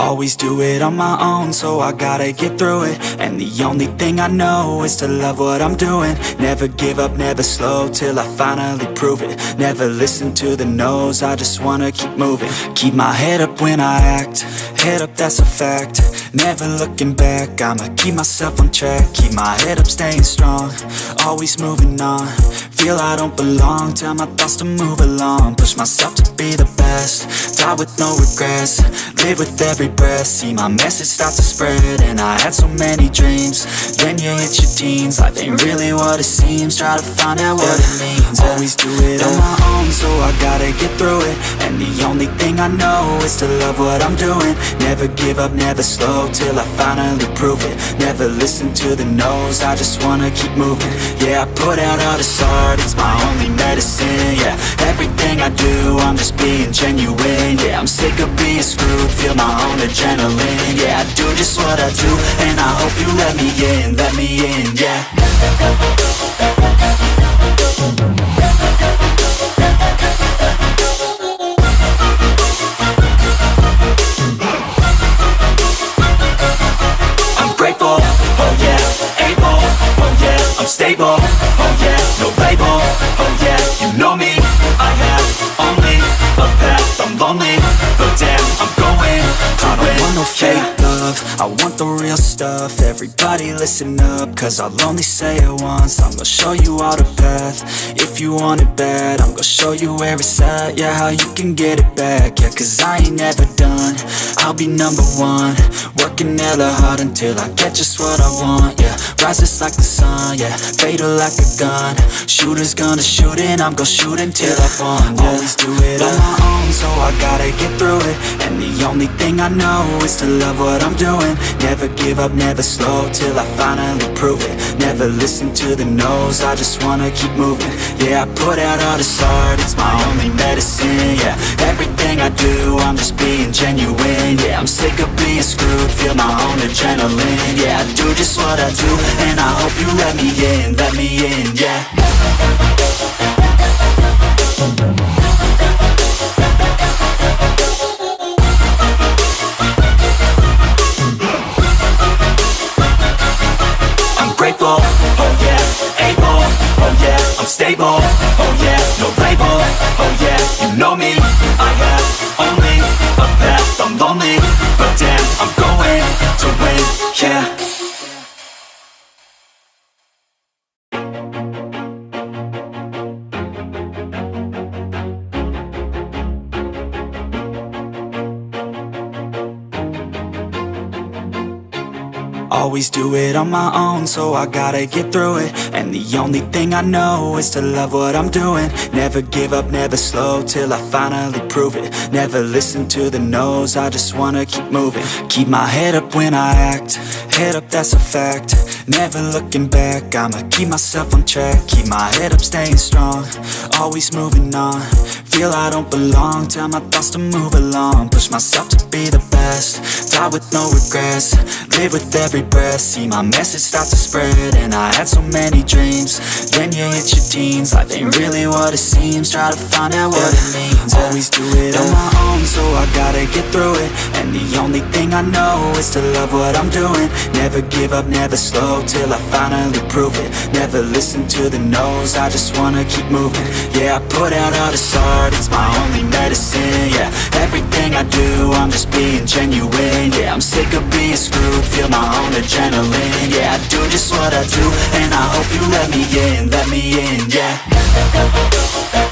Always do it on my own, so I gotta get through it. And the only thing I know is to love what I'm doing. Never give up, never slow, till I finally prove it. Never listen to the no's, I just wanna keep moving. Keep my head up when I act, head up, that's a fact. Never looking back, I'ma keep myself on track. Keep my head up, staying strong, always moving on. Feel I don't belong, tell my thoughts to move along. Push myself to be the best, die with no regrets. Live with every breath, see my message start to spread. And I had so many dreams, then you hit your teens. Life ain't really what it seems, try to find out what it means. Always do it on my own, so I gotta get through it. And the only thing I know is to love what I'm doing. Never give up, never slow, till I finally prove it. Never listen to the no's, I just wanna keep moving. Yeah, I put out all this art, it's my only medicine. Yeah, everything I do, I'm just being genuine. Yeah, I'm sick of being screwed, feel my own adrenaline. Yeah, I do just what I do, and I hope you let me in, yeah. I'm grateful, oh yeah, able, oh yeah, I'm stable, oh yeah, no label, oh yeah, you know me, I have only a path, I'm lonely, but damn, I'm going to win. I don't want no fake love, I want the real stuff. Everybody listen up, cause I'll only say it once. I'm gonna show you all the path, if you want it bad. I'm gonna show you where it's at, yeah, how you can get it back. Yeah, cause I ain't never done, I'll be number one. Working hella hard until I get just what I want, yeah. Rises like the sun, yeah, fatal like a gun. Shooters gonna shoot and I'm gonna shoot until I won, yeah. Always do it on my own, so I gotta get through it. And the only thing I know is to love what I'm doing. Never give up, never slow, till I finally prove it. Never listen to the no's, I just wanna keep moving. Yeah, I put out all this art, it's my only medicine. Yeah, everything I do, I'm just being genuine. Yeah, I'm sick of being screwed, feel my own adrenaline. Yeah, I do just what I do, and I hope you let me in, yeah. I'm grateful, oh yeah, able, oh yeah, I'm stable, oh yeah, no label, oh yeah, you know me, I have only a path, I'm lonely, but damn, I'm going to win, yeah. Always do it on my own, so I gotta get through it. And the only thing I know is to love what I'm doing. Never give up, never slow, till I finally prove it. Never listen to the no's, I just wanna keep moving. Keep my head up when I act, head up, that's a fact. Never looking back, I'ma keep myself on track. Keep my head up, staying strong, always moving on. Feel I don't belong, tell my thoughts to move along. Push myself to be the best, die with no regrets. Live with every breath, see my message start to spread. And I had so many dreams, then you hit your teens. Life ain't really what it seems, try to find out what it means. Always do it on my own, so I gotta get through it. And the only thing I know is to love what I'm doing. Never give up, never slow, till I finally prove it. Never listen to the no's, I just wanna keep moving. Yeah, I put out all this art, it's my only medicine. Yeah, everything I do, I'm just being genuine. Yeah, I'm sick of being screwed, feel my own adrenaline. Yeah, I do just what I do, and I hope you let me in, yeah.